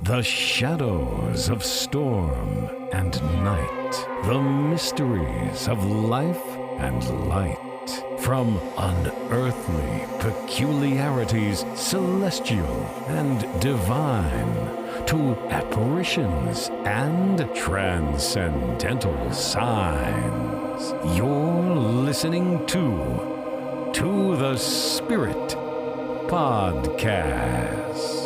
The shadows of storm and night. The mysteries of life and light. From unearthly peculiarities, celestial and divine, to apparitions and transcendental signs. You're listening to the Spirit Podcast.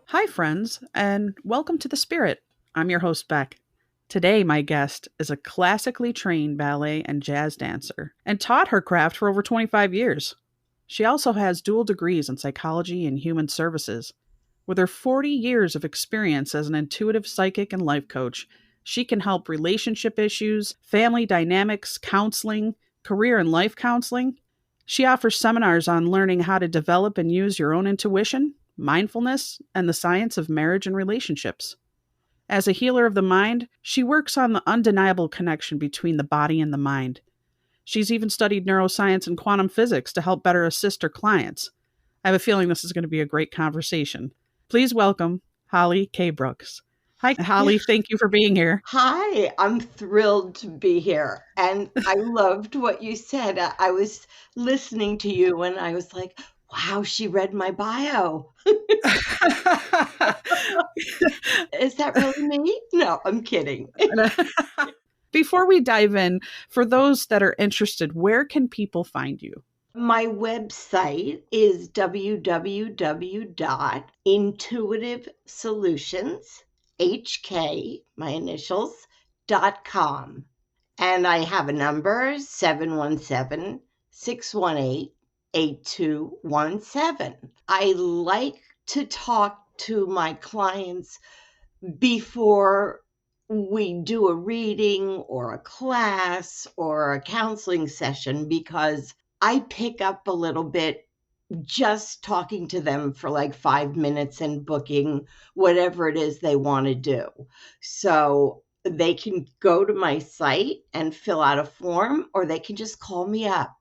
Hi, friends, and welcome to The Spirit. I'm your host, Beck. Today, my guest is a classically trained ballet and jazz dancer and taught her craft for over 25 years. She also has dual degrees in psychology and human services. With her 40 years of experience as an intuitive psychic and life coach, she can help relationship issues, family dynamics, counseling, career and life counseling. She offers seminars on learning how to develop and use your own intuition, mindfulness, and the science of marriage and relationships. As a healer of the mind, she works on the undeniable connection between the body and the mind. She's even studied neuroscience and quantum physics to help better assist her clients. I have a feeling this is going to be a great conversation. Please welcome Holly K. Brooks. Hi, Holly. Thank you for being here. Hi, I'm thrilled to be here. And I loved what you said. I was listening to you and I was like, wow, she read my bio. Is that really me? No, I'm kidding. Before we dive in, for those that are interested, where can people find you? My website is www.intuitivesolutionsHK, my initials, .com. And I have a number, 717-618-8217. I like to talk to my clients before we do a reading or a class or a counseling session because I pick up a little bit just talking to them for like 5 minutes and booking whatever it is they want to do. So they can go to my site and fill out a form, or they can just call me up.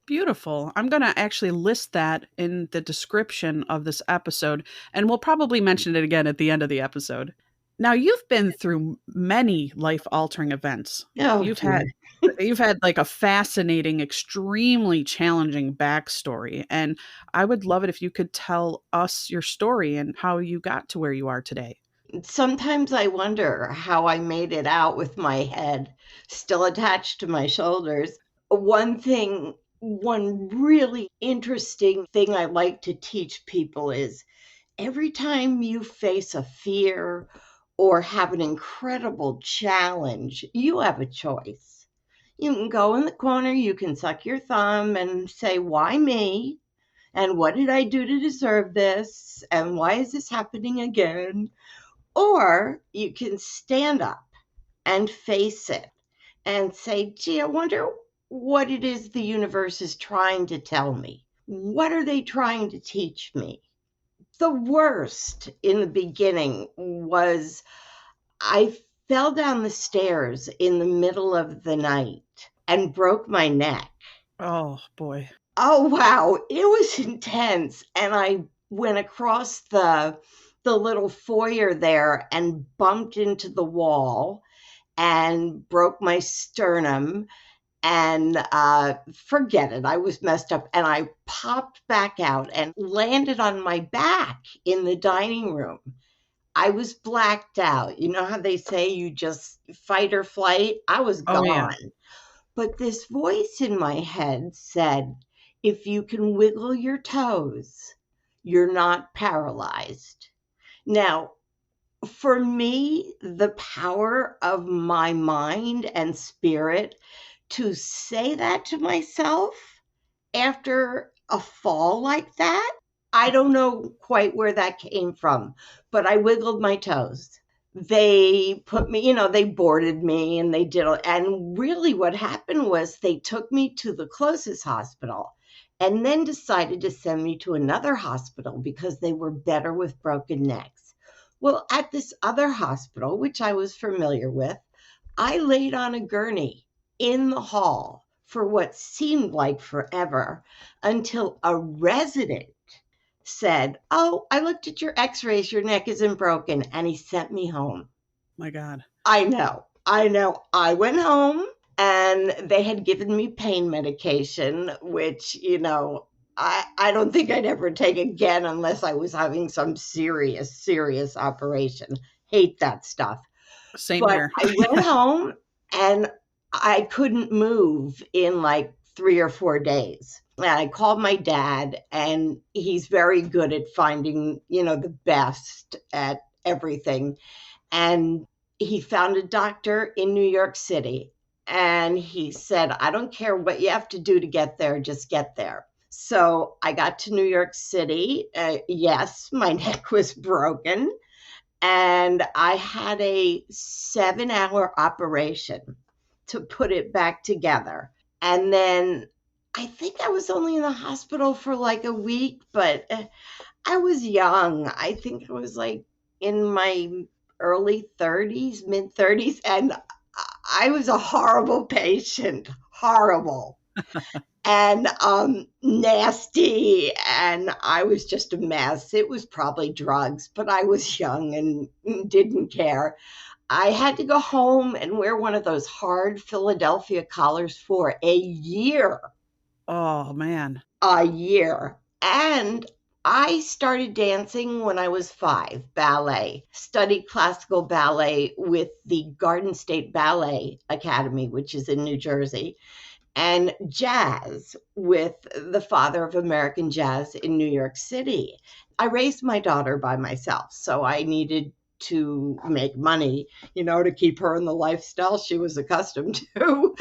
Beautiful. I'm going to actually list that in the description of this episode, and we'll probably mention it again at the end of the episode. Now, you've been through many life-altering events. Oh, You've had like a fascinating, extremely challenging backstory, and I would love it if you could tell us your story and how you got to where you are today. Sometimes I wonder how I made it out with my head still attached to my shoulders. One really interesting thing I like to teach people is every time you face a fear or have an incredible challenge, you have a choice. You can go in the corner, you can suck your thumb and say, why me? And what did I do to deserve this? And why is this happening again? Or you can stand up and face it and say, gee, I wonder what it is the universe is trying to tell me. What are they trying to teach me? The worst in the beginning was I fell down the stairs in the middle of the night and broke my neck. Oh, boy. Oh, wow. It was intense. And I went across the little foyer there and bumped into the wall and broke my sternum. And forget it, I was messed up. And I popped back out and landed on my back in the dining room. I was blacked out. You know how they say you just fight or flight? I was gone. Yeah. But this voice in my head said, if you can wiggle your toes, you're not paralyzed. Now, for me, the power of my mind and spirit to say that to myself after a fall like that, I don't know quite where that came from, but I wiggled my toes. They put me, they boarded me and they did, and really what happened was they took me to the closest hospital and then decided to send me to another hospital because they were better with broken necks. Well, at this other hospital, which I was familiar with, I laid on a gurney in the hall for what seemed like forever until a resident said, "Oh, I looked at your x-rays. Your neck isn't broken." And he sent me home. My God. I know. I went home and they had given me pain medication, which, I don't think I'd ever take again unless I was having some serious operation. Hate that stuff. Same But here. I went home and I couldn't move in like 3 or 4 days. And I called my dad, and he's very good at finding, the best at everything. And he found a doctor in New York City. And he said, "I don't care what you have to do to get there, just get there." So I got to New York City. Yes, my neck was broken. And I had a 7-hour operation to put it back together. And then I think I was only in the hospital for like a week, but I was young. I think I was like in my early 30s, mid 30s, and I was a horrible patient, horrible and nasty, and I was just a mess. It was probably drugs, but I was young and didn't care. I had to go home and wear one of those hard Philadelphia collars for a year. Oh, man. A year. And I started dancing when I was 5, ballet, studied classical ballet with the Garden State Ballet Academy, which is in New Jersey, and jazz with the father of American jazz in New York City. I raised my daughter by myself, so I needed to make money, to keep her in the lifestyle she was accustomed to.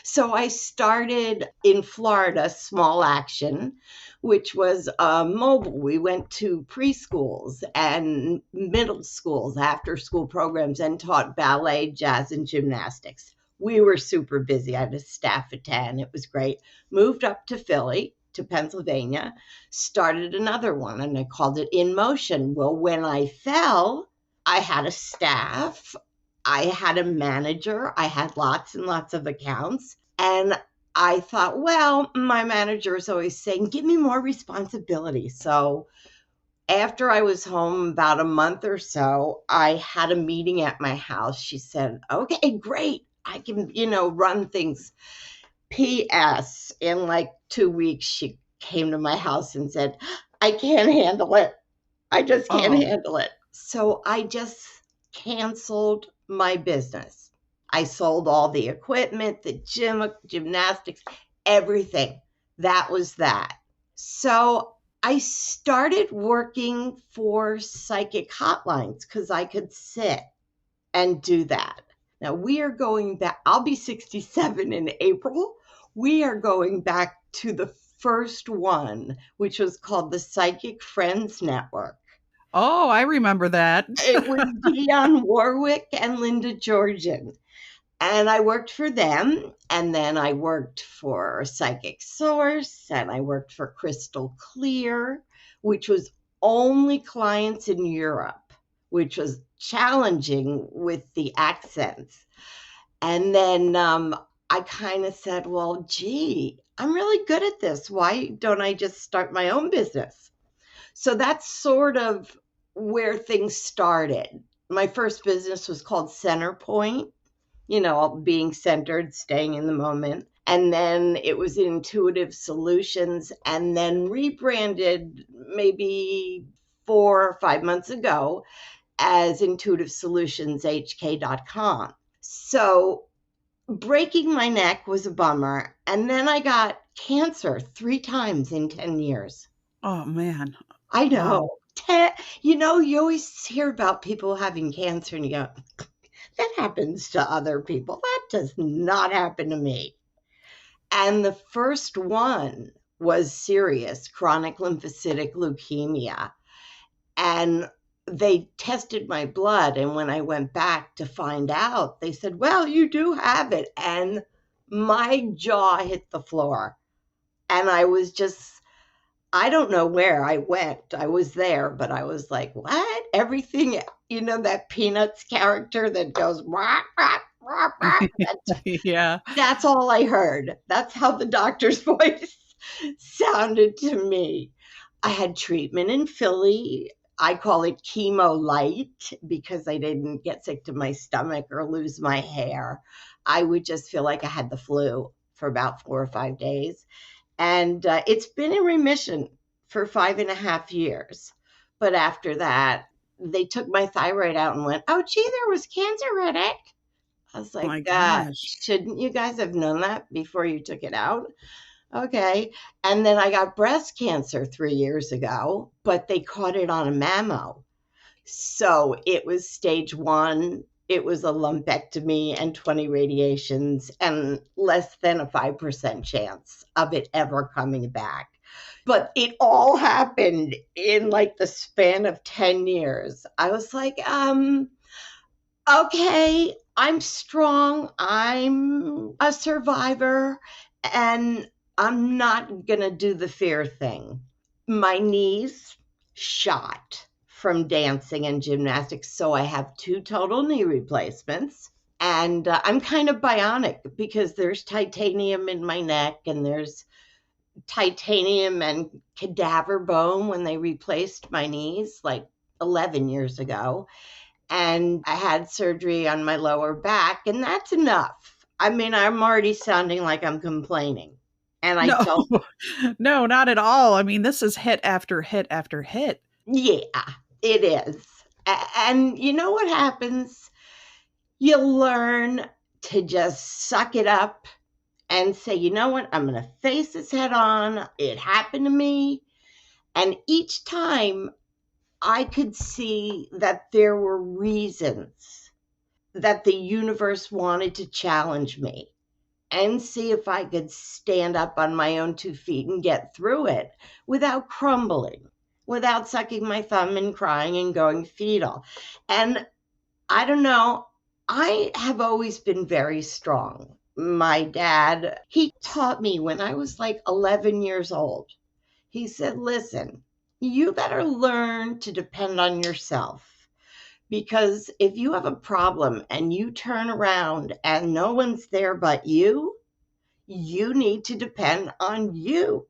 So I started in Florida, Small Action, which was mobile. We went to preschools and middle schools, after school programs, and taught ballet, jazz, and gymnastics. We were super busy. I had a staff of 10. It was great. Moved up to Philly, to Pennsylvania, started another one, and I called it In Motion. Well, when I fell, I had a staff. I had a manager. I had lots and lots of accounts. And I thought, well, my manager is always saying, "Give me more responsibility." So after I was home about a month or so, I had a meeting at my house. She said, "Okay, great. I can, run things." P.S. In like 2 weeks, she came to my house and said, "I can't handle it. I just can't handle it." So I just canceled my business. I sold all the equipment, the gymnastics, everything. That was that. So I started working for psychic hotlines because I could sit and do that. Now we are going back. I'll be 67 in April. We are going back to the first one, which was called the Psychic Friends Network. Oh, I remember that. It was Dionne Warwick and Linda Georgian. And I worked for them. And then I worked for Psychic Source, and I worked for Crystal Clear, which was only clients in Europe, which was challenging with the accents. And then I kind of said, well, gee, I'm really good at this. Why don't I just start my own business? So that's sort of where things started. My first business was called Centerpoint, being centered, staying in the moment. And then it was Intuitive Solutions, and then rebranded maybe 4 or 5 months ago as intuitivesolutionsHK.com. So breaking my neck was a bummer. And then I got cancer 3 times in 10 years. Oh, man. I know. Wow. You always hear about people having cancer and you go, that happens to other people. That does not happen to me. And the first one was serious, chronic lymphocytic leukemia. And they tested my blood. And when I went back to find out, they said, well, you do have it. And my jaw hit the floor. And I was just, I don't know where I went. I was there, but I was like, what? Everything, that Peanuts character that goes, rah, rah, rah, rah. Yeah. That's all I heard. That's how the doctor's voice sounded to me. I had treatment in Philly. I call it chemo light because I didn't get sick to my stomach or lose my hair. I would just feel like I had the flu for about 4 or 5 days. And it's been in remission for 5.5 years. But after that, they took my thyroid out and went, oh, gee, there was cancer in it. I was Oh like, my gosh. shouldn't you guys have known that before you took it out? Okay. And then I got breast cancer 3 years ago, but they caught it on a mammo. So it was stage one. It was a lumpectomy and 20 radiations and less than a 5% chance of it ever coming back. But it all happened in like the span of 10 years. I was like, okay, I'm strong. I'm a survivor and I'm not going to do the fear thing. My knees shot from dancing and gymnastics. So I have 2 total knee replacements. And I'm kind of bionic because there's titanium in my neck and there's titanium and cadaver bone when they replaced my knees like 11 years ago. And I had surgery on my lower back, and that's enough. I mean, I'm already sounding like I'm complaining. And I No, don't, no, not at all. I mean, this is hit after hit after hit. yeah, it is. And you know what happens? You learn to just suck it up and say, you know what? I'm going to face this head on. It happened to me. And each time I could see that there were reasons that the universe wanted to challenge me and see if I could stand up on my own 2 feet and get through it without crumbling, without sucking my thumb and crying and going fetal. And I don't know, I have always been very strong. My dad, he taught me when I was like 11 years old. He said, listen, you better learn to depend on yourself. Because if you have a problem and you turn around and no one's there but you need to depend on you.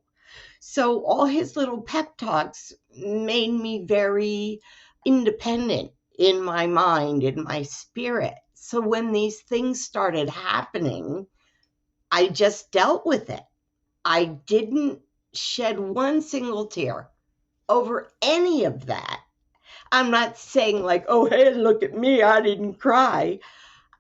So all his little pep talks made me very independent in my mind, in my spirit. So when these things started happening, I just dealt with it. I didn't shed one single tear over any of that. I'm not saying like, oh, hey, look at me, I didn't cry.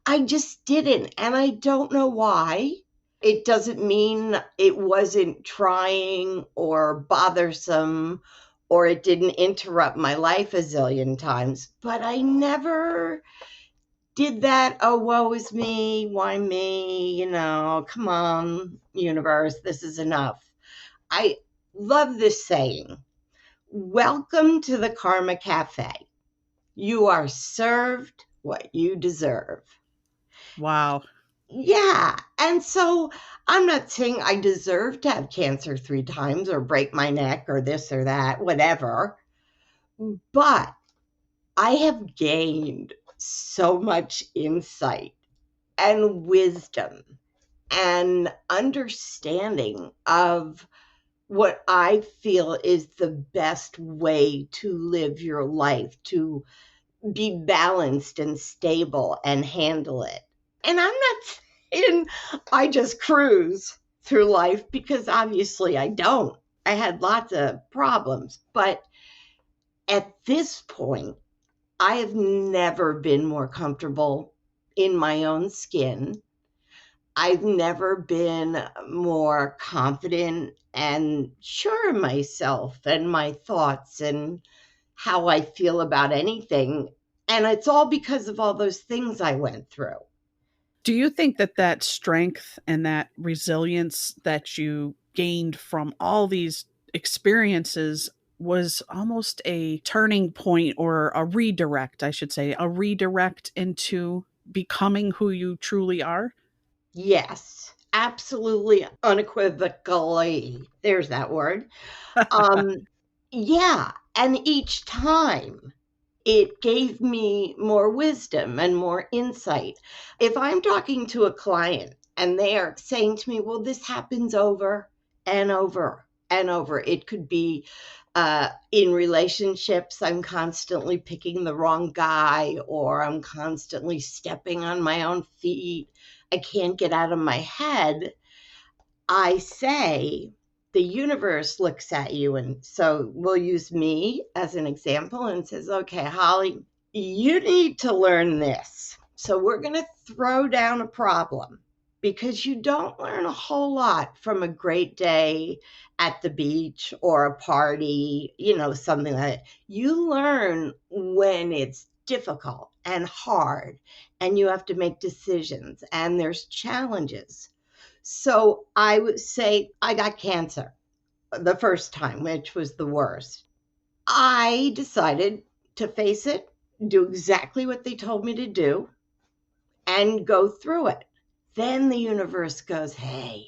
I just didn't. And I don't know why. It doesn't mean it wasn't trying or bothersome or it didn't interrupt my life a zillion times, but I never did that. Oh, woe is me. Why me? You know, come on, universe, this is enough. I love this saying. Welcome to the Karma Cafe. You are served what you deserve. Wow. Yeah. And so I'm not saying I deserve to have cancer 3 times or break my neck or this or that, whatever. But I have gained so much insight and wisdom and understanding of what I feel is the best way to live your life, to be balanced and stable and handle it. And I'm not saying I just cruise through life because obviously I don't. I had lots of problems. But at this point, I have never been more comfortable in my own skin. I've never been more confident and sure of myself and my thoughts and how I feel about anything. And it's all because of all those things I went through. Do you think that that strength and that resilience that you gained from all these experiences was almost a turning point or a redirect, I should say, a redirect into becoming who you truly are? Yes, absolutely unequivocally. There's that word. Um, yeah. And each time it gave me more wisdom and more insight. If I'm talking to a client and they are saying to me, well, this happens over and over and over, it could be In relationships, I'm constantly picking the wrong guy, or I'm constantly stepping on my own feet. I can't get out of my head. I say the universe looks at you, and so we'll use me as an example and says, okay, Holly, you need to learn this. So we're going to throw down a problem, because you don't learn a whole lot from a great day at the beach or a party, something like that. You learn when it's difficult and hard, and you have to make decisions, and there's challenges. So I would say I got cancer the first time, which was the worst. I decided to face it, do exactly what they told me to do, and go through it. Then the universe goes, hey,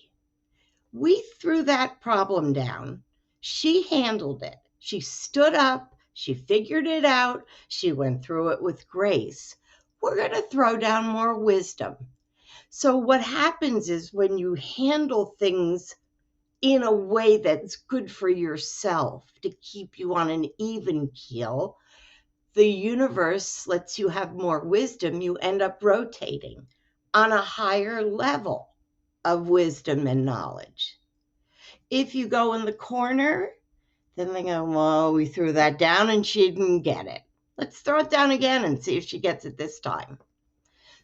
we threw that problem down. She handled it. She stood up. She figured it out. She went through it with grace. We're going to throw down more wisdom. So what happens is when you handle things in a way that's good for yourself to keep you on an even keel, the universe lets you have more wisdom. You end up rotating on a higher level of wisdom and knowledge. If you go in the corner, then they go, well, we threw that down and she didn't get it. Let's throw it down again and see if she gets it this time.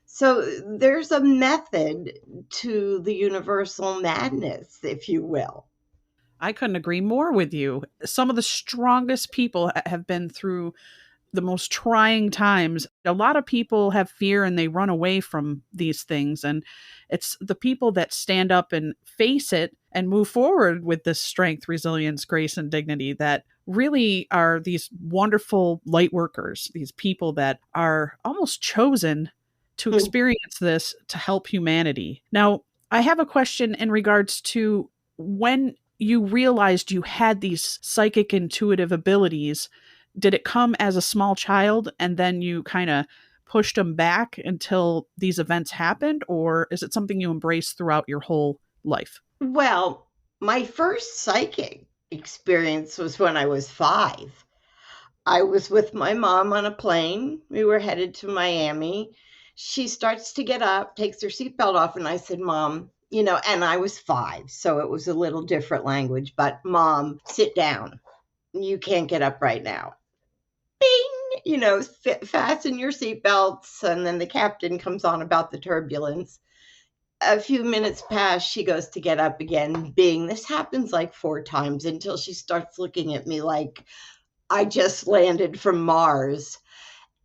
So there's a method to the universal madness, if you will. I couldn't agree more with you. Some of the strongest people have been through the most trying times. A lot of people have fear and they run away from these things. And it's the people that stand up and face it and move forward with this strength, resilience, grace, and dignity that really are these wonderful light workers, these people that are almost chosen to experience this to help humanity. Now, I have a question in regards to when you realized you had these psychic intuitive abilities. Did it come as a small child and then you kind of pushed them back until these events happened? Or is it something you embraced throughout your whole life? Well, my first psychic experience was when I was 5. I was with my mom on a plane. We were headed to Miami. She starts to get up, takes her seatbelt off, and I said, Mom, and I was 5, so it was a little different language, but Mom, sit down. You can't get up right now. Bing, fasten your seatbelts. And then the captain comes on about the turbulence. A few minutes pass, she goes to get up again. Bing, this happens like 4 times until she starts looking at me like I just landed from Mars.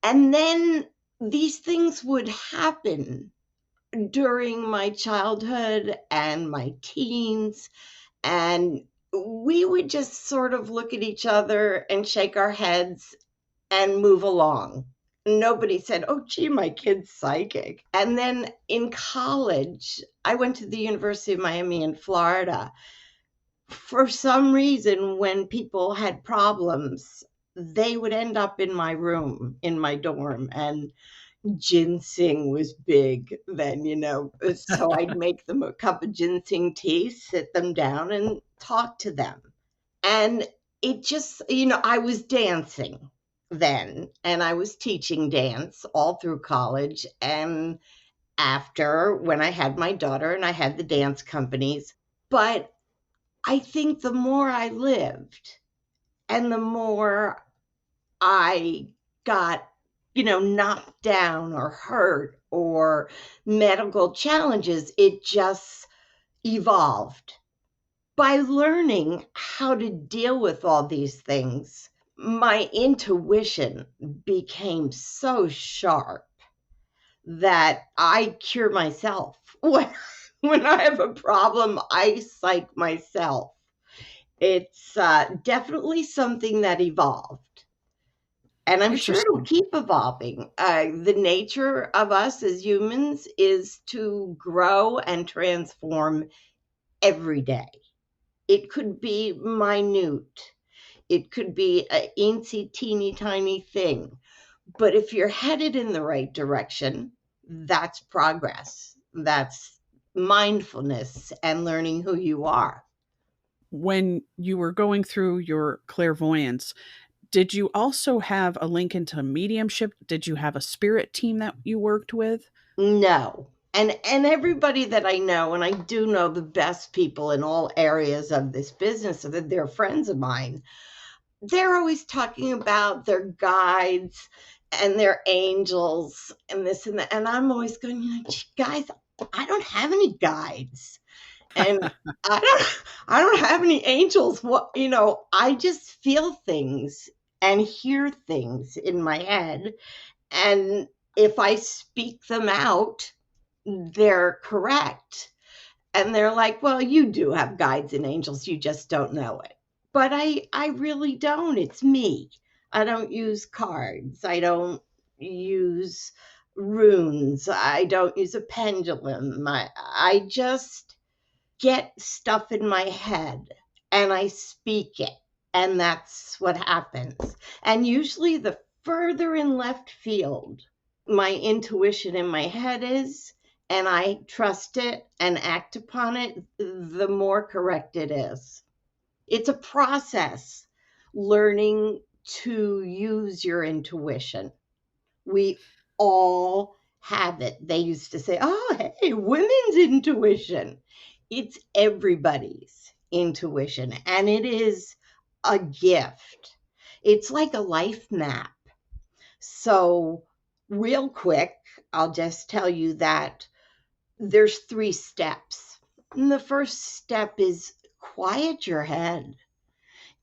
And then these things would happen during my childhood and my teens. And we would just sort of look at each other and shake our heads and move along. Nobody said, oh, gee, my kid's psychic. And then in college, I went to the University of Miami in Florida. For some reason, when people had problems, they would end up in my room, in my dorm, and ginseng was big then, so I'd make them a cup of ginseng tea, sit them down and talk to them. And it just, I was dancing then, and I was teaching dance all through college. And after, when I had my daughter and I had the dance companies, but I think the more I lived and the more I got, knocked down or hurt or medical challenges, it just evolved. By learning how to deal with all these things, my intuition became so sharp that I cure myself. When I have a problem, I psych myself. It's definitely something that evolved. And I'm sure it'll Interesting. keep evolving. The nature of us as humans is to grow and transform every day. It could be minute. It could be a eensy, teeny, tiny thing. But if you're headed in the right direction, that's progress. That's mindfulness and learning who you are. When you were going through your clairvoyance, did you also have a link into mediumship? Did you have a spirit team that you worked with? No. And everybody that I know, and I do know the best people in all areas of this business, so that they're friends of mine, they're always talking about their guides and their angels and this and that. And I'm always going, guys, I don't have any guides. And I don't have any angels. What, I just feel things and hear things in my head. And if I speak them out, they're correct. And they're like, well, you do have guides and angels, you just don't know it. But I really don't. It's me. I don't use cards. I don't use runes. I don't use a pendulum. I just get stuff in my head and I speak it. And that's what happens. And usually the further in left field my intuition in my head is, and I trust it and act upon it, the more correct it is. It's a process learning to use your intuition. We all have it. They used to say, oh, hey, women's intuition. It's everybody's intuition, and it is a gift. It's like a life map. So, real quick, I'll just tell you that there's 3 steps. And the first step is quiet your head.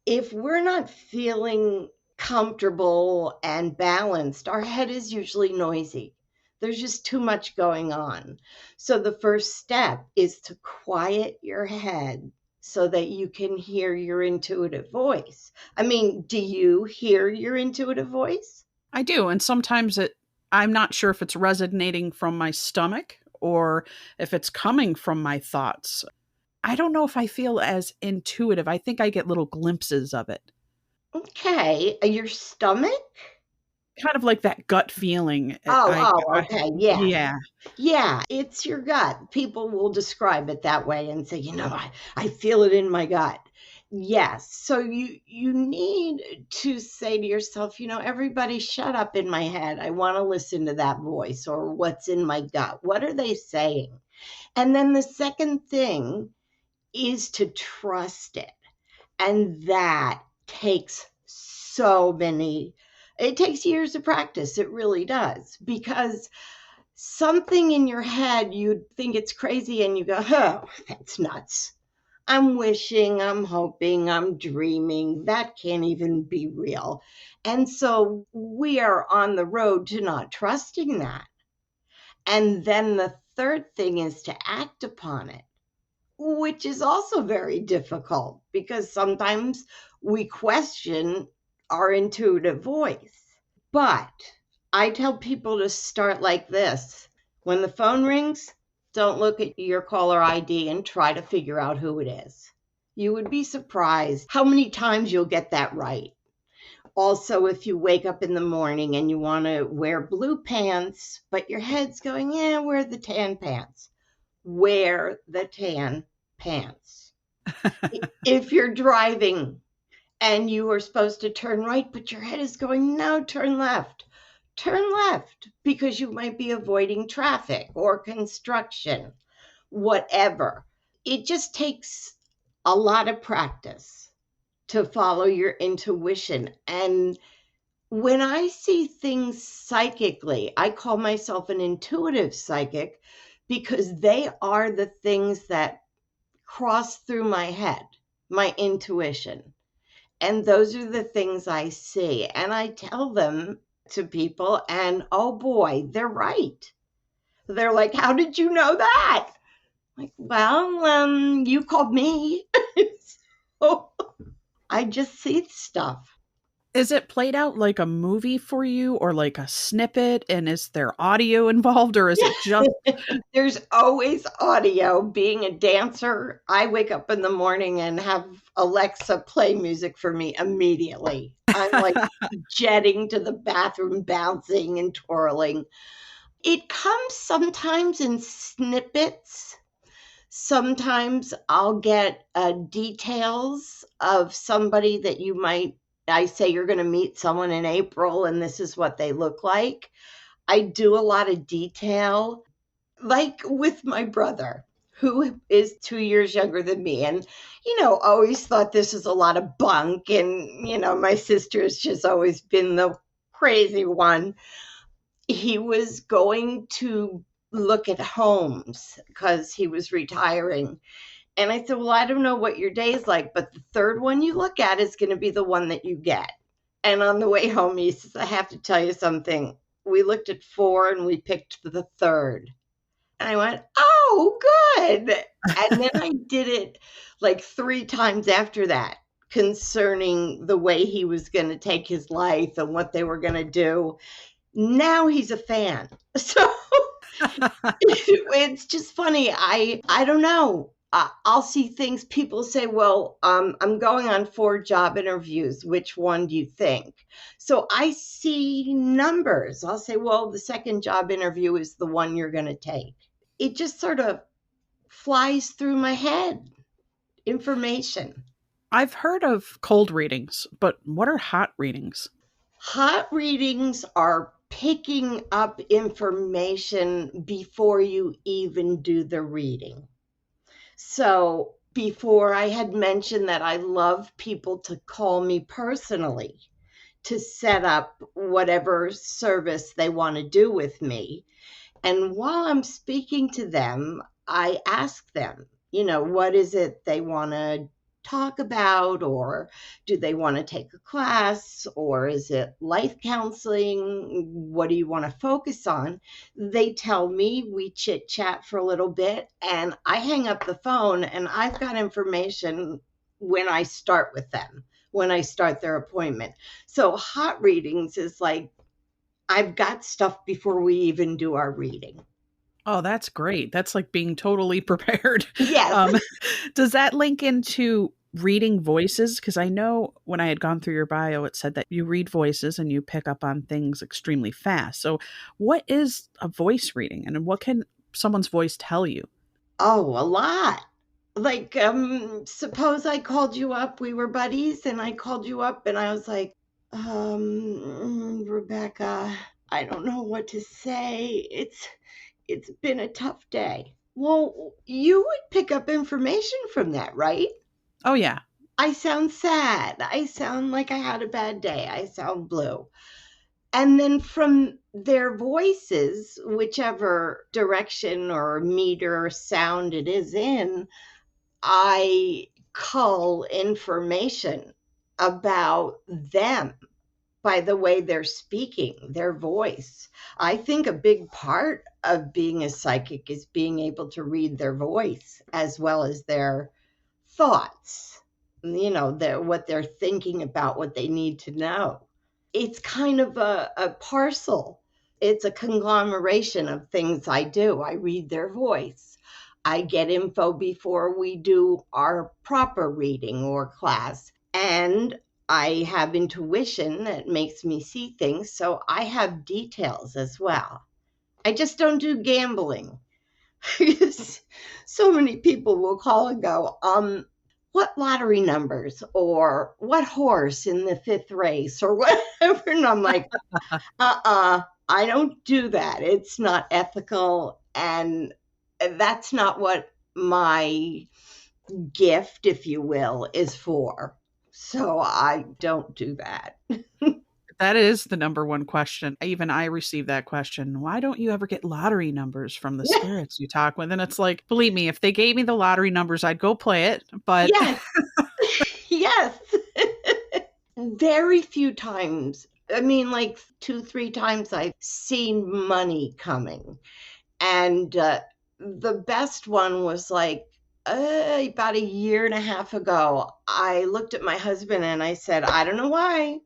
If we're not feeling comfortable and balanced, our head is usually noisy. There's just too much going on. So the first step is to quiet your head so that you can hear your intuitive voice. I mean, do you hear your intuitive voice? I do. And sometimes I'm not sure if it's resonating from my stomach or if it's coming from my thoughts. I don't know if I feel as intuitive. I think I get little glimpses of it. Okay. Your stomach? Kind of like that gut feeling. Okay. Yeah. Yeah. Yeah, it's your gut. People will describe it that way and say, I feel it in my gut. Yes. So you need to say to yourself, everybody shut up in my head. I want to listen to that voice, or what's in my gut. What are they saying? And then the second thing is to trust it. And that takes it takes years of practice. It really does. Because something in your head, you'd think it's crazy and you go, oh, that's nuts. I'm wishing, I'm hoping, I'm dreaming. That can't even be real. And so we are on the road to not trusting that. And then the third thing is to act upon it, which is also very difficult because sometimes we question our intuitive voice. But I tell people to start like this. When the phone rings, don't look at your caller ID and try to figure out who it is. You would be surprised how many times you'll get that right. Also, if you wake up in the morning and you want to wear blue pants, but your head's going, yeah, wear the tan pants. Wear the tan pants. If you're driving and you are supposed to turn right, but your head is going, no, turn left. Turn left, because you might be avoiding traffic or construction, whatever. It just takes a lot of practice to follow your intuition. And when I see things psychically, I call myself an intuitive psychic because they are the things that cross through my head, my intuition. And those are the things I see. And I tell them to people, and oh boy, they're right. They're like, how did you know that? Like, well, you called me. So I just see stuff. Is it played out like a movie for you or like a snippet? And is there audio involved or is it just? There's always audio. Being a dancer, I wake up in the morning and have Alexa play music for me immediately. I'm like jetting to the bathroom, bouncing and twirling. It comes sometimes in snippets. Sometimes I'll get details of somebody that I say you're going to meet someone in April and this is what they look like. I do a lot of detail, like with my brother, who is 2 years younger than me. And, always thought this is a lot of bunk. And, my sister's just always been the crazy one. He was going to look at homes because he was retiring. And I said, well, I don't know what your day is like, but the third one you look at is going to be the one that you get. And on the way home, he says, I have to tell you something. We looked at 4 and we picked the third. And I went, oh, good. And then I did it like 3 times after that, concerning the way he was going to take his life and what they were going to do. Now he's a fan. So it's just funny. I don't know. I'll see things. People say, well, I'm going on 4 job interviews. Which one do you think? So I see numbers. I'll say, well, the second job interview is the one you're going to take. It just sort of flies through my head. Information. I've heard of cold readings, but what are hot readings? Hot readings are picking up information before you even do the reading. So before, I had mentioned that I love people to call me personally to set up whatever service they want to do with me. And while I'm speaking to them, I ask them, what is it they want to talk about, or do they want to take a class, or is it life counseling? What do you want to focus on? They tell me, we chit chat for a little bit, and I hang up the phone, and I've got information when I start with them, when I start their appointment. So hot readings is like, I've got stuff before we even do our reading. Oh, that's great. That's like being totally prepared. Yes. Does that link into reading voices? Because I know when I had gone through your bio, it said that you read voices and you pick up on things extremely fast. So what is a voice reading, and what can someone's voice tell you? Oh, a lot. Like, suppose I called you up, we were buddies, and I called you up and I was like, Rebecca, I don't know what to say. It's been a tough day. Well, you would pick up information from that, right? Oh, yeah. I sound sad. I sound like I had a bad day. I sound blue. And then from their voices, whichever direction or meter or sound it is in, I cull information about them by the way they're speaking, their voice. I think a big part of being a psychic is being able to read their voice as well as their thoughts, what they're thinking about, what they need to know. It's kind of a parcel. It's a conglomeration of things I do. I read their voice. I get info before we do our proper reading or class. And I have intuition that makes me see things, so I have details as well. I just don't do gambling. So many people will call and go, what lottery numbers, or what horse in the 5th race, or whatever. And I'm like, I don't do that. It's not ethical, and that's not what my gift, if you will, is for. So I don't do that. That is the number one question. Even I received that question. Why don't you ever get lottery numbers from the spirits you talk with? And it's like, believe me, if they gave me the lottery numbers, I'd go play it. But yes, yes. Very few times. I mean, like 2-3 times I've seen money coming. And the best one was like, about 1.5 years ago, I looked at my husband and I said, I don't know why,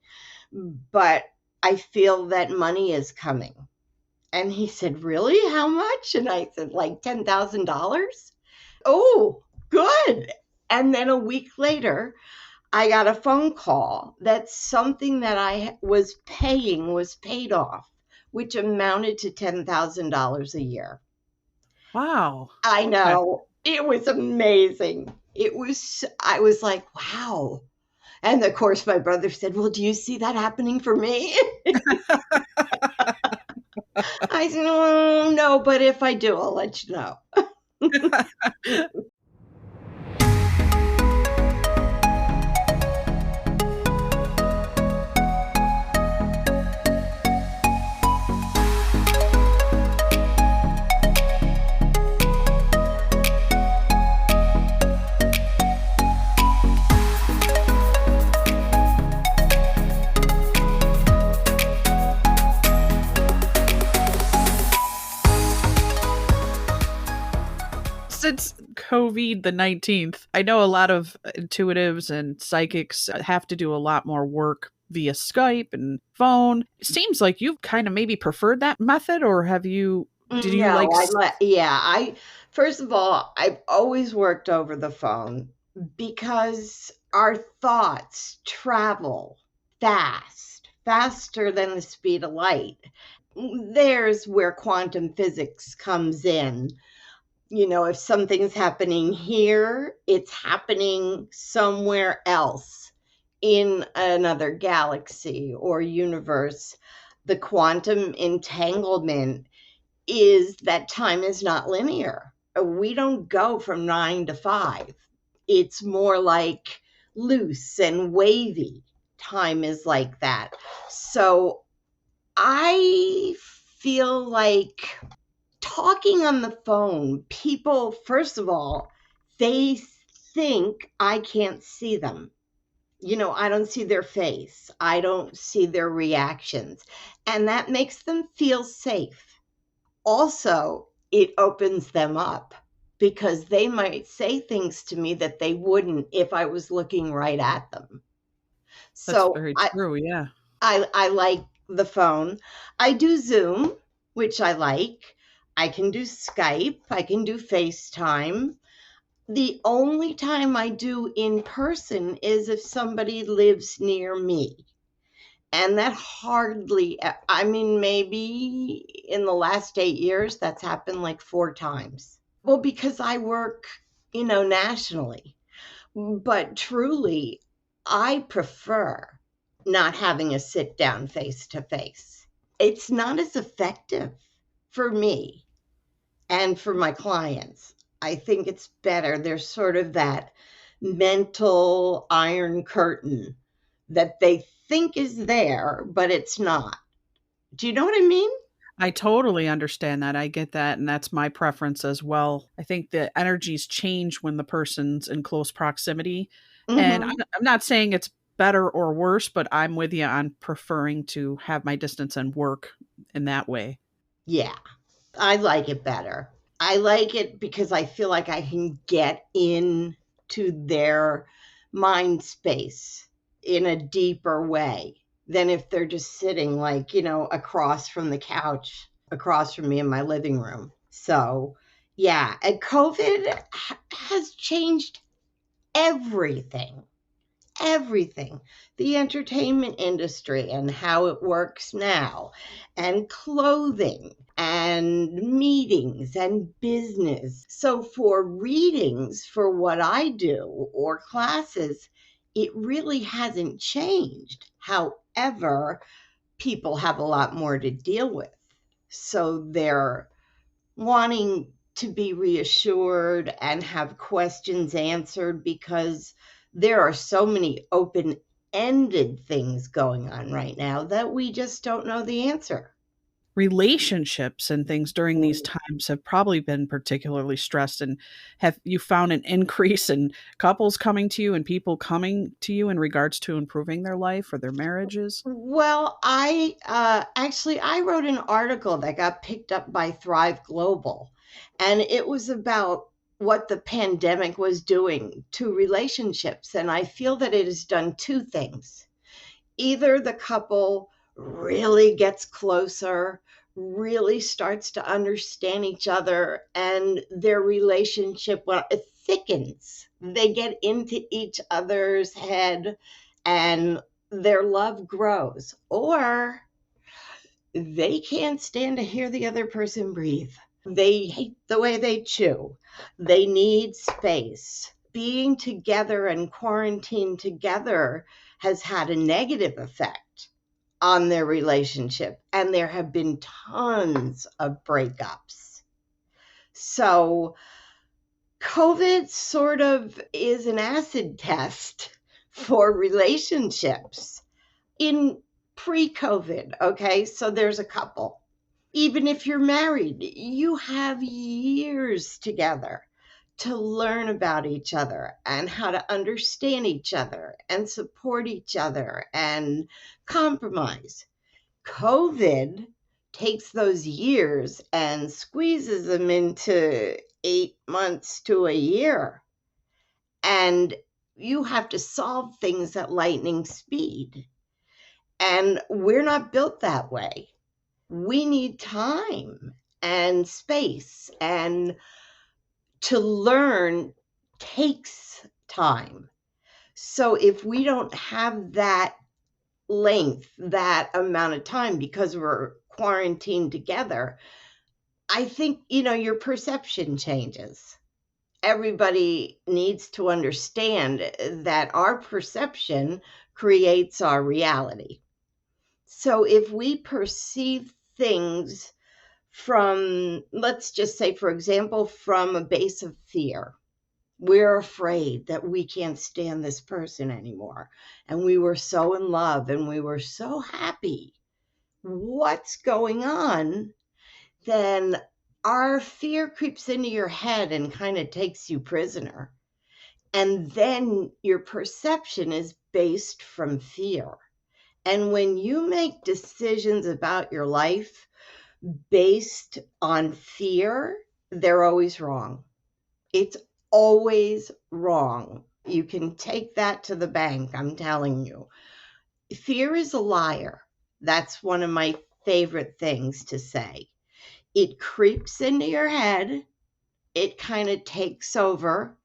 but I feel that money is coming. And he said, really? How much? And I said, like $10,000. Oh, good. And then a week later, I got a phone call that something that I was paying was paid off, which amounted to $10,000 a year. wow. I know. It was amazing. I was like, wow. And of course, my brother said, well, do you see that happening for me? I said, no, but if I do, I'll let you know. Since COVID the 19th, I know a lot of intuitives and psychics have to do a lot more work via Skype and phone. It seems like you've kind of maybe preferred that method, or did you like? No, first of all, I've always worked over the phone because our thoughts travel fast, faster than the speed of light. There's where quantum physics comes in. If something's happening here, it's happening somewhere else in another galaxy or universe. The quantum entanglement is that time is not linear. We don't go from 9 to 5. It's more like loose and wavy. Time is like that. So I feel like talking on the phone, people, first of all, they think I can't see them. I don't see their face. I don't see their reactions. And that makes them feel safe. Also, it opens them up because they might say things to me that they wouldn't if I was looking right at them. That's So very I, true. Yeah. I like the phone. I do Zoom, which I like. I can do Skype. I can do FaceTime. The only time I do in person is if somebody lives near me. And that hardly, I mean, maybe in the last 8 years, that's happened like 4 times. Well, because I work, nationally. But truly, I prefer not having a sit down face to face. It's not as effective for me and for my clients. I think it's better. There's sort of that mental iron curtain that they think is there, but it's not. Do you know what I mean? I totally understand that. I get that. And that's my preference as well. I think the energies change when the person's in close proximity. And Hmm. I'm not saying it's better or worse, but I'm with you on preferring to have my distance and work in that way. Yeah, I like it better. I like it because I feel like I can get into their mind space in a deeper way than if they're just sitting like, across from the couch, across from me in my living room. So, yeah, and COVID has changed everything. Everything, the entertainment industry and how it works now, and clothing and meetings and business. So, for readings, for what I do or classes, it really hasn't changed. However, people have a lot more to deal with. So, they're wanting to be reassured and have questions answered because there are so many open ended things going on right now that we just don't know the answer. Relationships and things during these times have probably been particularly stressed. And have you found an increase in couples coming to you and people coming to you in regards to improving their life or their marriages? Well, I wrote an article that got picked up by Thrive Global, and it was about what the pandemic was doing to relationships. And I feel that it has done two things. Either the couple really gets closer, really starts to understand each other, and their relationship, well, it thickens. They get into each other's head and their love grows. Or they can't stand to hear the other person breathe. They hate the way they chew. They need space. Being together and quarantined together has had a negative effect on their relationship, and there have been tons of breakups. So COVID sort of is an acid test for relationships in pre-COVID, okay? So there's a couple. Even if you're married, you have years together to learn about each other and how to understand each other and support each other and compromise. COVID takes those years and squeezes them into 8 months to a year. And you have to solve things at lightning speed. And we're not built that way. We need time and space, and to learn takes time. So if we don't have that length, that amount of time, because we're quarantined together, I think, your perception changes. Everybody needs to understand that our perception creates our reality. So if we perceive things from, let's just say, for example, from a base of fear, we're afraid that we can't stand this person anymore. And we were so in love and we were so happy. What's going on? Then our fear creeps into your head and kind of takes you prisoner. And then your perception is based from fear. And when you make decisions about your life based on fear, they're always wrong. It's always wrong. You can take that to the bank, I'm telling you. Fear is a liar. That's one of my favorite things to say. It creeps into your head. It kind of takes over.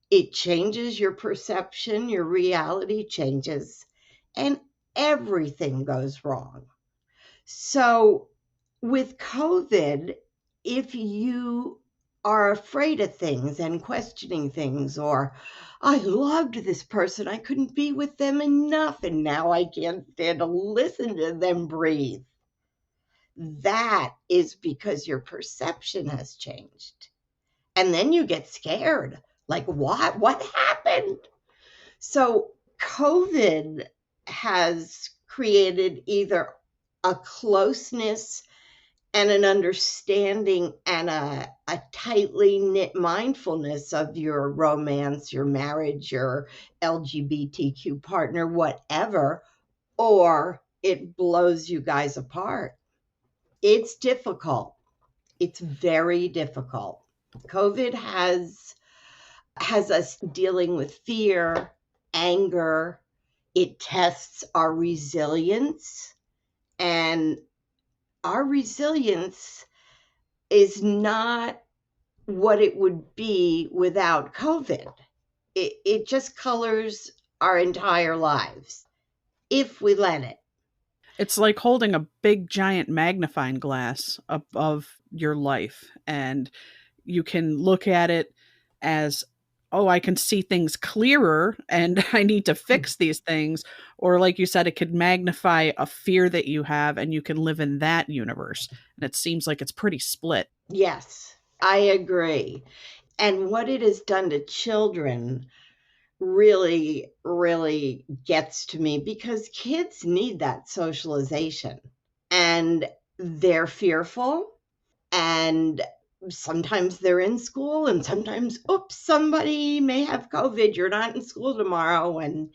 It changes your perception. Your reality changes. And everything goes wrong. So with COVID, if you are afraid of things and questioning things, or I loved this person, I couldn't be with them enough, and now I can't stand to listen to them breathe, that is because your perception has changed. And then you get scared. Like, what happened? So COVID has created either a closeness and an understanding and a tightly knit mindfulness of your romance, your marriage, your LGBTQ partner, whatever, or it blows you guys apart. It's difficult. It's very difficult. COVID has us dealing with fear, anger. It tests our resilience, and our resilience is not what it would be without COVID. It just colors our entire lives if we let it. It's like holding a big giant magnifying glass up of your life, and you can look at it as, oh, I can see things clearer and I need to fix these things. Or like you said, it could magnify a fear that you have and you can live in that universe. And it seems like it's pretty split. Yes, I agree. And what it has done to children really, really gets to me, because kids need that socialization, and they're fearful, and sometimes they're in school, and sometimes, oops, somebody may have COVID, you're not in school tomorrow. And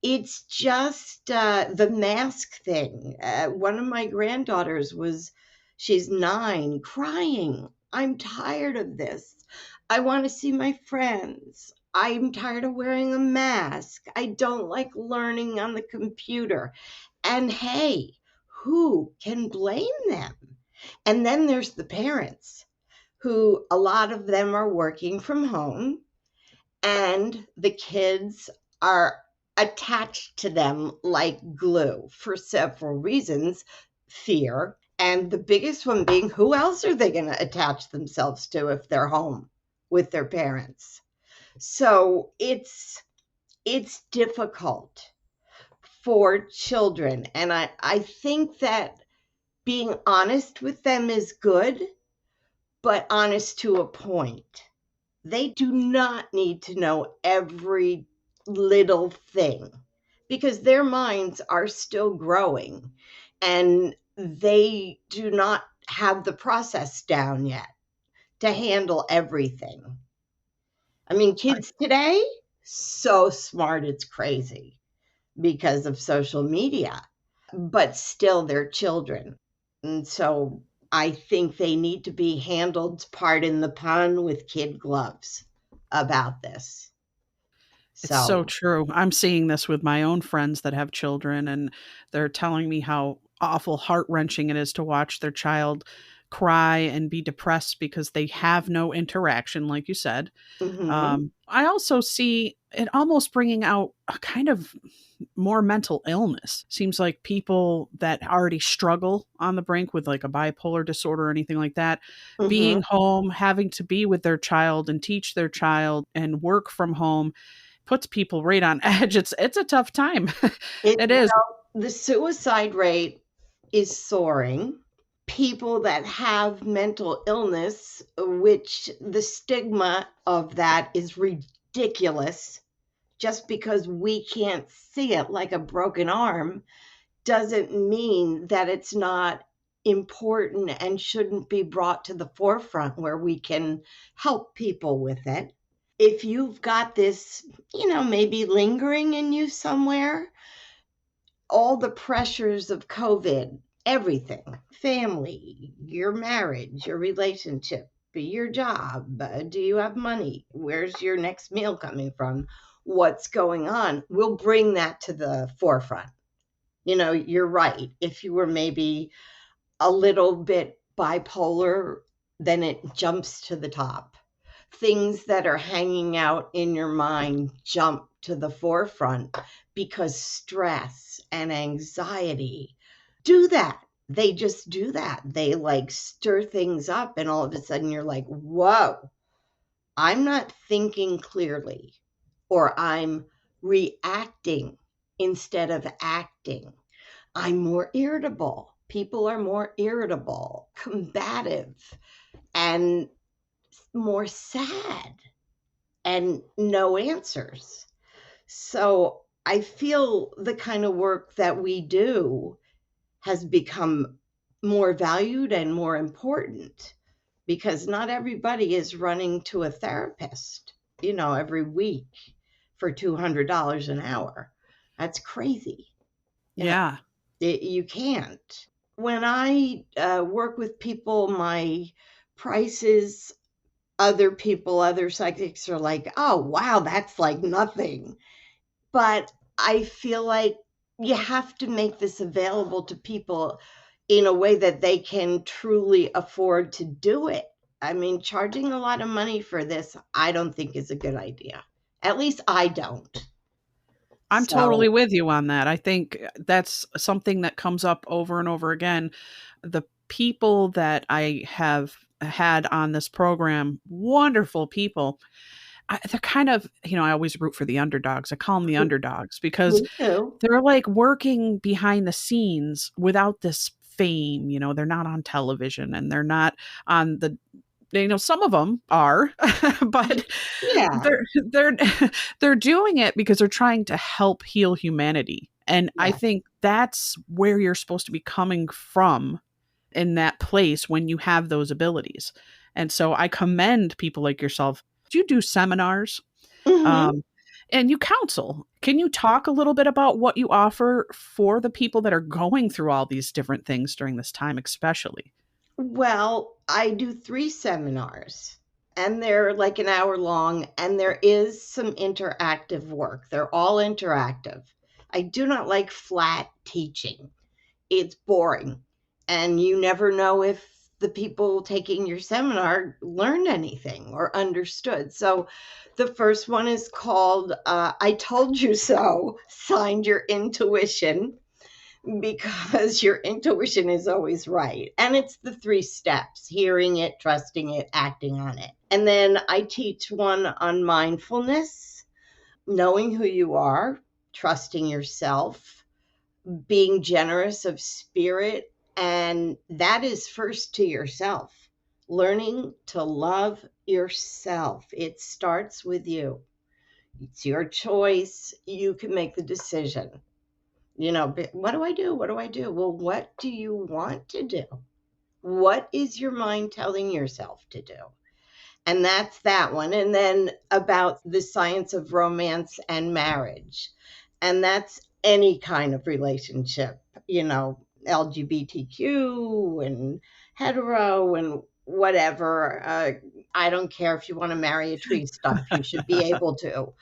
it's just the mask thing. One of my granddaughters she's 9, crying. I'm tired of this. I want to see my friends. I'm tired of wearing a mask. I don't like learning on the computer. And hey, who can blame them? And then there's the parents, who a lot of them are working from home, and the kids are attached to them like glue for several reasons: fear And the biggest one being, who else are they going to attach themselves to if they're home with their parents? So it's difficult for children. And I think that being honest with them is good, but honest to a point. They do not need to know every little thing because their minds are still growing and they do not have the process down yet to handle everything. I mean, kids today, so smart, it's crazy because of social media, but still they're children. And so I think they need to be handled, pardon the pun, with kid gloves about this. It's so So, true. I'm seeing this with my own friends that have children, and they're telling me how awful heart wrenching it is to watch their child cry and be depressed because they have no interaction, like you said. mhm, I also see it almost bringing out a kind of more mental illness. Seems like people that already struggle on the brink with like a bipolar disorder or anything like that, being mhm. home, having to be with their child and teach their child and work from home puts people right on edge. It's a tough time. It is. The suicide rate is soaring. People that have mental illness, which the stigma of that is ridiculous, just because we can't see it like a broken arm doesn't mean that it's not important and shouldn't be brought to the forefront where we can help people with it. If you've got this, maybe lingering in you somewhere, all the pressures of COVID, everything, family, your marriage, your relationship, your job, do you have money? Where's your next meal coming from? What's going on? We'll bring that to the forefront. You're right. If you were maybe a little bit bipolar, then it jumps to the top. Things that are hanging out in your mind jump to the forefront because stress and anxiety do that. They just do that. They like stir things up, and all of a sudden you're like, whoa, I'm not thinking clearly, or I'm reacting instead of acting. I'm more irritable. People are more irritable, combative, and more sad, and no answers. So I feel the kind of work that we do has become more valued and more important because not everybody is running to a therapist, every week for $200 an hour. That's crazy. Yeah. You can't. When I work with people, my prices, other people, other psychics are like, oh, wow, that's like nothing. But I feel like you have to make this available to people in a way that they can truly afford to do it. I mean, charging a lot of money for this, I don't think is a good idea. At least I don't. I'm totally So, with you on that. I think that's something that comes up over and over again. The people that I have had on this program, wonderful people. They're kind of, I always root for the underdogs. I call them the underdogs because me too. they're like working behind the scenes without this fame. They're not on television and they're not on the, some of them are, but Yeah, they're they're doing it because they're trying to help heal humanity. And I yeah. think that's where you're supposed to be coming from in that place when you have those abilities. And so I commend people like yourself. You do seminars, Hmm. um, and you counsel. Can you talk a little bit about what you offer for the people that are going through all these different things during this time, especially? Well, I do 3 seminars, and they're like an hour long, and there is some interactive work. They're all interactive. I do not like flat teaching. It's boring, and you never know if the people taking your seminar learned anything or understood. So the first one is called I Told You So, Signed Your Intuition. because your intuition is always right. And it's the 3 steps: hearing it, trusting it, acting on it. And then I teach one on mindfulness, knowing who you are, trusting yourself, being generous of spirit. And that is first to yourself. Learning to love yourself. It starts with you. It's your choice. You can make the decision. What do I do? What do I do? Well, what do you want to do? What is your mind telling yourself to do? And that's that one. And then about the science of romance and marriage. And that's any kind of relationship, LGBTQ and hetero and whatever. I don't care if you want to marry a tree stump, you should be able to.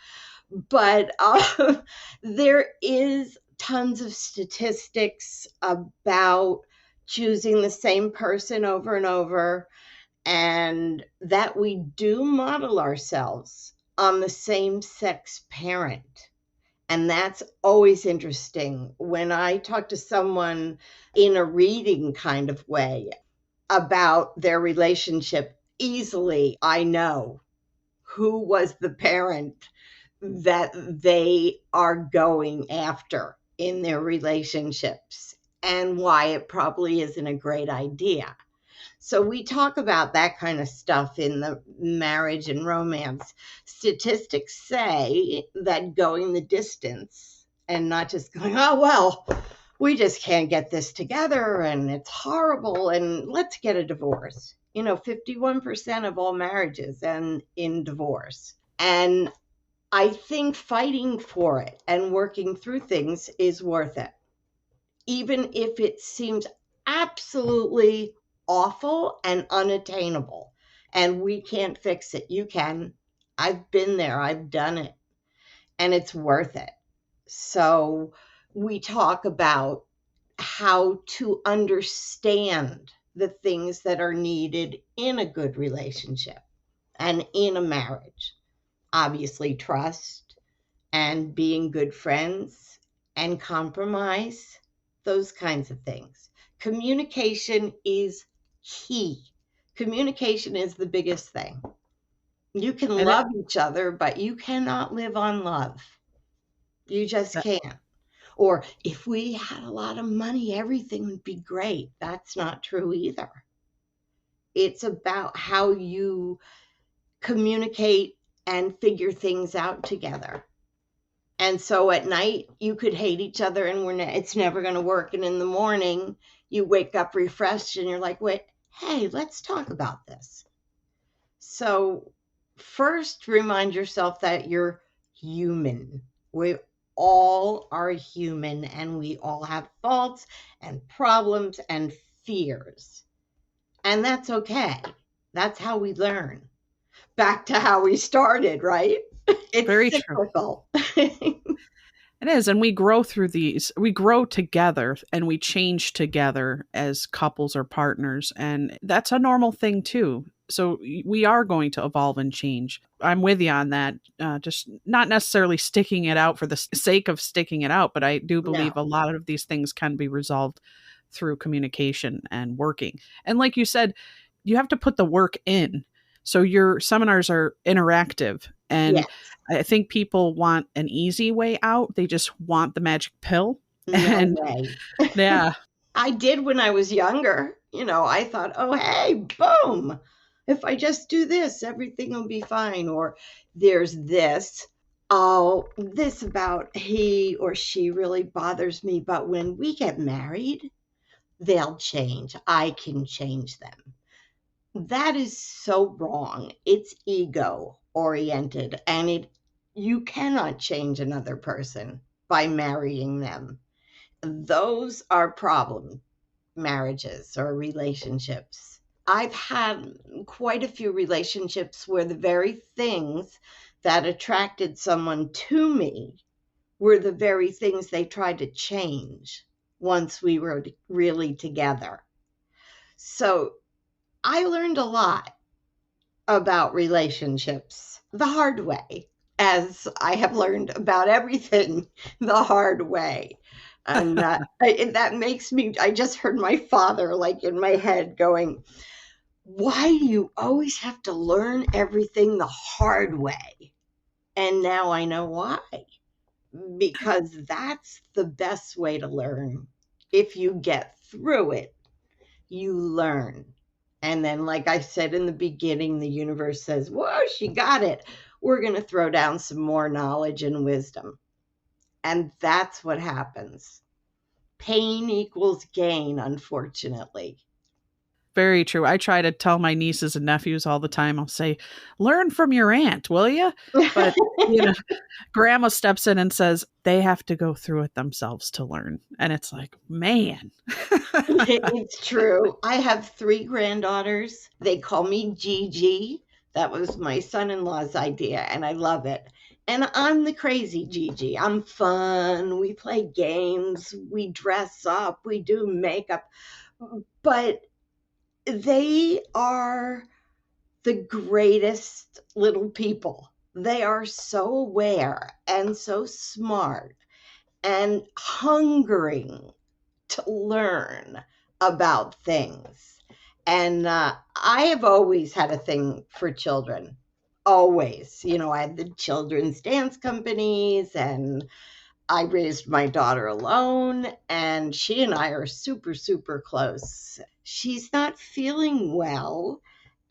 But there is tons of statistics about choosing the same person over and over, and that we do model ourselves on the same sex parent. And that's always interesting. When I talk to someone in a reading kind of way about their relationship, easily I know who was the parent that they are going after in their relationships and why it probably isn't a great idea. So we talk about that kind of stuff in the marriage and romance. Statistics say that going the distance and not just going, oh, well, we just can't get this together and it's horrible and let's get a divorce. 51% of all marriages end in divorce. And I think fighting for it and working through things is worth it, even if it seems absolutely awful and unattainable and we can't fix it. You can. I've been there. I've done it. And it's worth it. So we talk about how to understand the things that are needed in a good relationship and in a marriage. Obviously, trust and being good friends and compromise, those kinds of things. Communication is key. Communication is the biggest thing. You can And love each other, but you cannot live on love. You just can't. Or if we had a lot of money, everything would be great. That's not true either. It's about how you communicate and figure things out together. And so at night, you could hate each other and it's never going to work. And in the morning, you wake up refreshed and you're like, wait, hey, let's talk about this. So first, remind yourself that you're human. We all are human and we all have faults and problems and fears. And that's okay. That's how we learn. Back to how we started, right? It's very cyclical. true. It is. And we grow through these. We grow together and we change together as couples or partners. And that's a normal thing too. So we are going to evolve and change. I'm with you on that. Just not necessarily sticking it out for the sake of sticking it out, but I do believe No. a lot of these things can be resolved through communication and working. And like you said, you have to put the work in. So your seminars are interactive. And Yes. I think people want an easy way out. They just want the magic pill. No And way. yeah, I did when I was younger. I thought, oh, hey, boom. If I just do this, everything will be fine. Or there's this. Oh, this about he or she really bothers me. But when we get married, they'll change. I can change them. That is so wrong. It's ego oriented, and you cannot change another person by marrying them. Those are problem marriages or relationships. I've had quite a few relationships where the very things that attracted someone to me were the very things they tried to change once we were really together. So I learned a lot about relationships the hard way, as I have learned about everything the hard way. And that makes me, I just heard my father like in my head going, why do you always have to learn everything the hard way? And now I know why. Because that's the best way to learn. If you get through it, you learn. And then, like I said in the beginning, the universe says, whoa, she got it. We're going to throw down some more knowledge and wisdom. And that's what happens. Pain equals gain, unfortunately. Very true. I try to tell my nieces and nephews all the time. I'll say, learn from your aunt, will you? But, grandma steps in and says, they have to go through it themselves to learn. And it's like, man. It's true. I have 3 granddaughters. They call me Gigi. That was my son-in-law's idea, and I love it. And I'm the crazy Gigi. I'm fun. We play games. We dress up. We do makeup. But they are the greatest little people. They are so aware and so smart and hungering to learn about things. And I have always had a thing for children. Always. I had the children's dance companies, and I raised my daughter alone, and she and I are super, super close. She's not feeling well,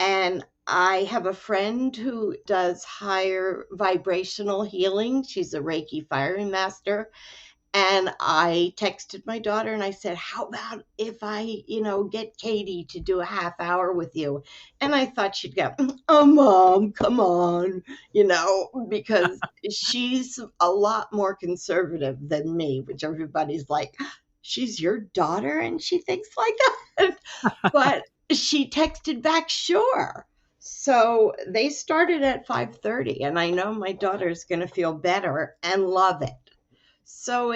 and I have a friend who does higher vibrational healing. She's a Reiki firing master. And I texted my daughter and I said, how about if I, get Katie to do a half hour with you? And I thought she'd go, oh, Mom, come on, because she's a lot more conservative than me, which everybody's like, she's your daughter and she thinks like that. But she texted back, sure. So they started at 5:30, and I know my daughter's going to feel better and love it. So,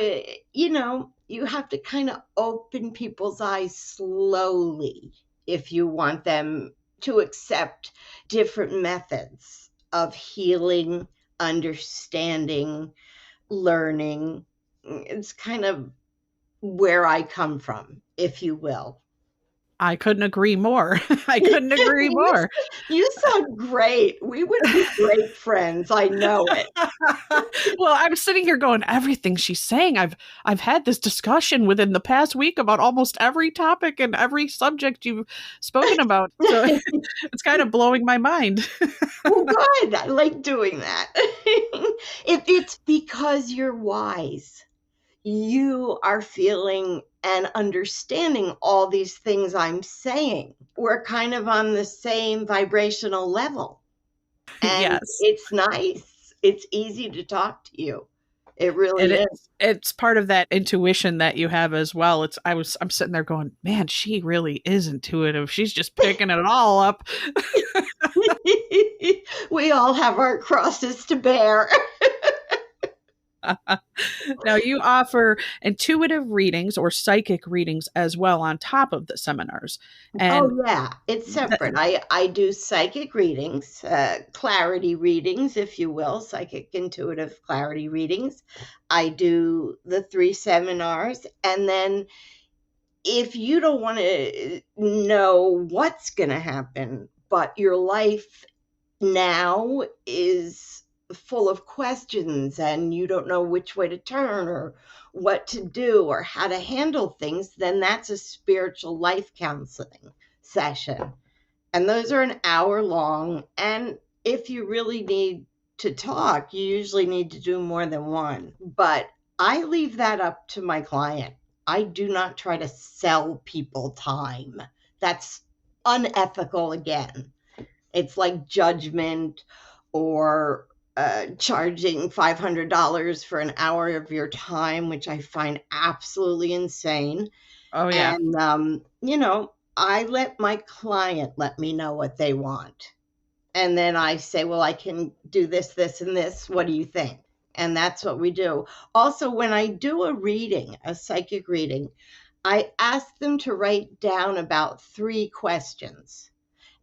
you have to kind of open people's eyes slowly if you want them to accept different methods of healing, understanding, learning. It's kind of where I come from, if you will. I couldn't agree more. I couldn't agree more. You sound great. We would be great friends. I know it. Well, I'm sitting here going, everything she's saying, I've had this discussion within the past week about almost every topic and every subject you've spoken about. So it's kind of blowing my mind. Well, good. I like doing that. If it's because you're wise, you are feeling and understanding all these things I'm saying. We're kind of on the same vibrational level. And Yes. it's nice. It's easy to talk to you. It really is. It's part of that intuition that you have as well. I'm sitting there going, man, she really is intuitive. She's just picking it all up. We all have our crosses to bear. Now, you offer intuitive readings or psychic readings as well on top of the seminars. And Yeah, it's separate. I do psychic readings, clarity readings, if you will, psychic intuitive clarity readings. I do the 3 seminars. And then if you don't want to know what's going to happen, but your life now is full of questions and you don't know which way to turn or what to do or how to handle things, then that's a spiritual life counseling session. And those are an hour long. And if you really need to talk, you usually need to do more than one. But I leave that up to my client. I do not try to sell people time. That's unethical again. It's like judgment or charging $500 for an hour of your time, which I find absolutely insane. oh yeah. And, I let my client let me know what they want. And then I say, well, I can do this, this, and this. What do you think? And that's what we do. Also, when I do a reading, a psychic reading, I ask them to write down about 3 questions.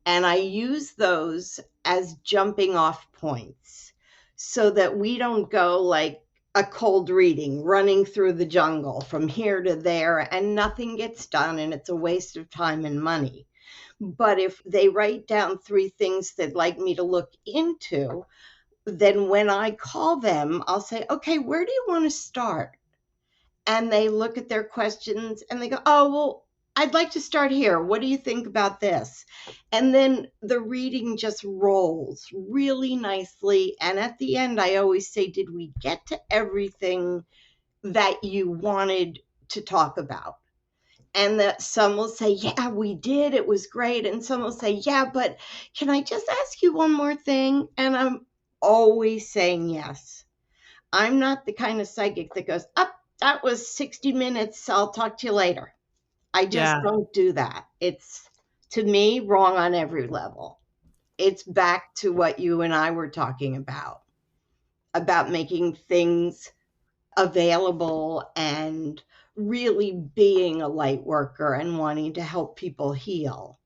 And I use those as jumping off points so that we don't go like a cold reading, running through the jungle from here to there, and nothing gets done, and it's a waste of time and money. But if they write down 3 things they'd like me to look into, then when I call them, I'll say, okay, where do you want to start? And they look at their questions and they go, oh, well, I'd like to start here. What do you think about this? And then the reading just rolls really nicely. And at the end, I always say, did we get to everything that you wanted to talk about? And that some will say, yeah, we did. It was great. And some will say, yeah, but can I just ask you one more thing? And I'm always saying yes. I'm not the kind of psychic that goes, up, that was 60 minutes. I'll talk to you later. I just don't do that. It's, to me, wrong on every level. It's back to what you and I were talking about making things available and really being a light worker and wanting to help people heal.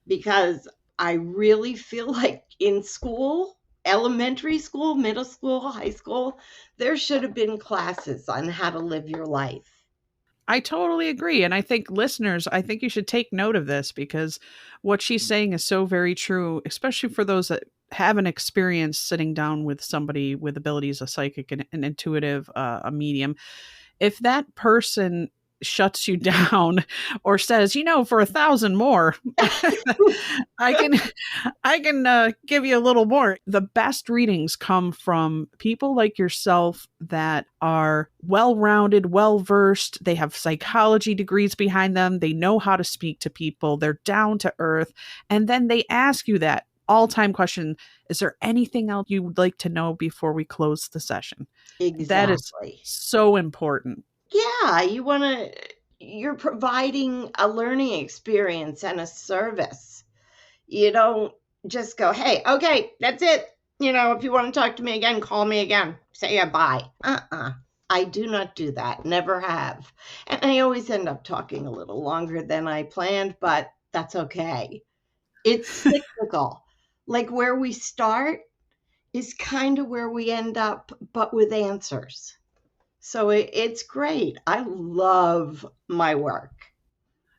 Because I really feel like in school, elementary school, middle school, high school, there should have been classes on how to live your life. I totally agree. And I think listeners, I think you should take note of this, because what she's saying is so very true, especially for those that haven't experienced sitting down with somebody with abilities, a psychic, an intuitive, a medium. If that person shuts you down or says, for 1,000 more, I can give you a little more. The best readings come from people like yourself that are well-rounded, well-versed. They have psychology degrees behind them. They know how to speak to people. They're down to earth. And then they ask you that all-time question, is there anything else you would like to know before we close the session? Exactly. That is so important. Yeah, you're providing a learning experience and a service. You don't just go, hey, okay, that's it. If you want to talk to me again, call me again. Say yeah, bye. I do not do that. Never have. And I always end up talking a little longer than I planned, but that's okay. It's cyclical. Like where we start is kind of where we end up, but with answers. So it's great. I love my work.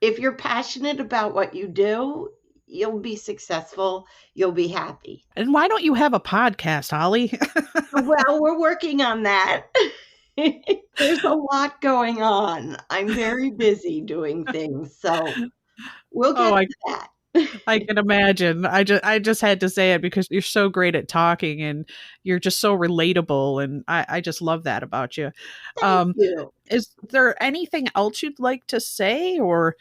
If you're passionate about what you do, you'll be successful. You'll be happy. And why don't you have a podcast, Holly? Well, we're working on that. There's a lot going on. I'm very busy doing things. So we'll get to that. I can imagine. I just had to say it because you're so great at talking and you're just so relatable. And I just love that about you. Thank you. Is there anything else you'd like to say or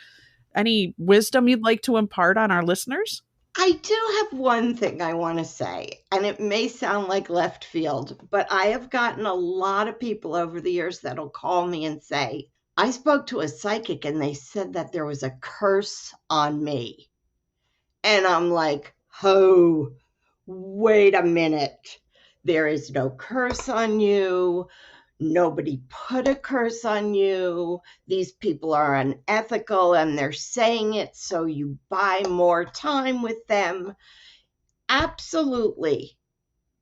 any wisdom you'd like to impart on our listeners? I do have one thing I want to say, and it may sound like left field, but I have gotten a lot of people over the years that'll call me and say, I spoke to a psychic and they said that there was a curse on me. And I'm like, oh, wait a minute. There is no curse on you. Nobody put a curse on you. These people are unethical and they're saying it so you buy more time with them. Absolutely.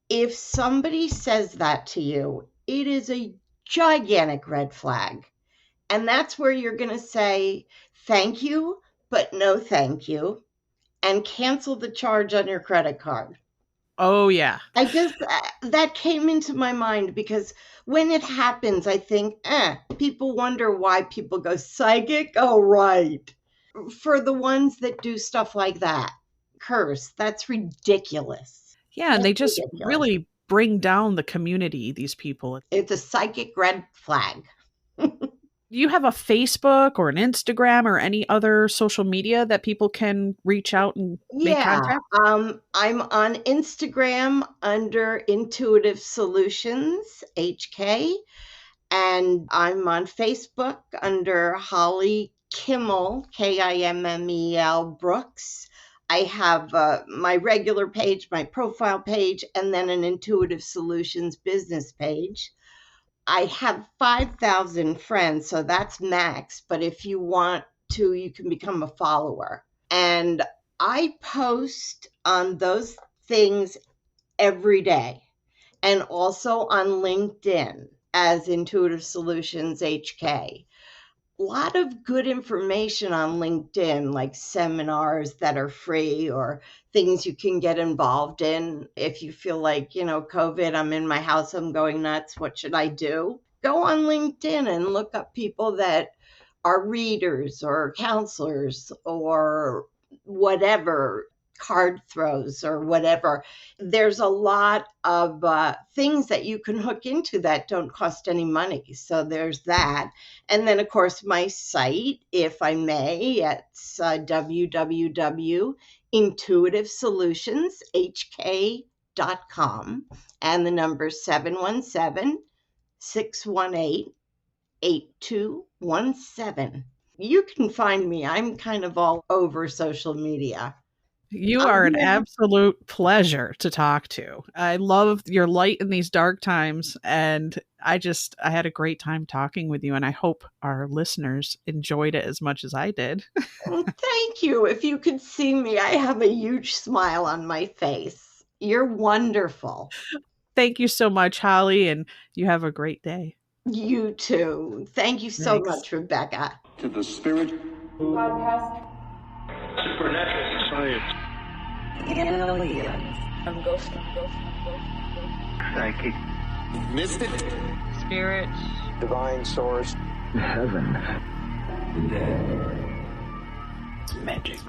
If somebody says that to you, it is a gigantic red flag. And that's where you're going to say, thank you, but no thank you. And cancel the charge on your credit card. Oh, yeah. That came into my mind because when it happens, I think, people wonder why people go psychic. Oh, right. For the ones that do stuff like that, curse, that's ridiculous. Yeah, and they just really bring down the community, these people. It's a psychic red flag. Do you have a Facebook or an Instagram or any other social media that people can reach out and make contact? I'm on Instagram under Intuitive Solutions, HK, and I'm on Facebook under Holly Kimmel, Kimmel Brooks. I have my regular page, my profile page, and then an Intuitive Solutions business page. I have 5,000 friends, so that's max. But if you want to, you can become a follower. And I post on those things every day and also on LinkedIn. as Intuitive Solutions HK. A lot of good information on LinkedIn, like seminars that are free or things you can get involved in. If you feel like, COVID, I'm in my house, I'm going nuts, what should I do? Go on LinkedIn and look up people that are readers or counselors or whatever, card throws or whatever. There's a lot of things that you can hook into that don't cost any money. So there's that. And then, of course, my site, if I may, it's www.intuitivesolutionsHK.com, and the number 717-618-8217. You can find me. I'm kind of all over social media. You are an absolute pleasure to talk to. I love your light in these dark times, and I had a great time talking with you, and I hope our listeners enjoyed it as much as I did. Well, thank you. If you could see me, I have a huge smile on my face. You're wonderful. Thank you so much, Holly, and you have a great day. You too. Thank you so much, Rebecca. To the Spirit Podcast. Supernatural Science. Aliens. Ghost. Psychic. Mystic. Spirit. Divine Source. Heaven. The dead. Magic.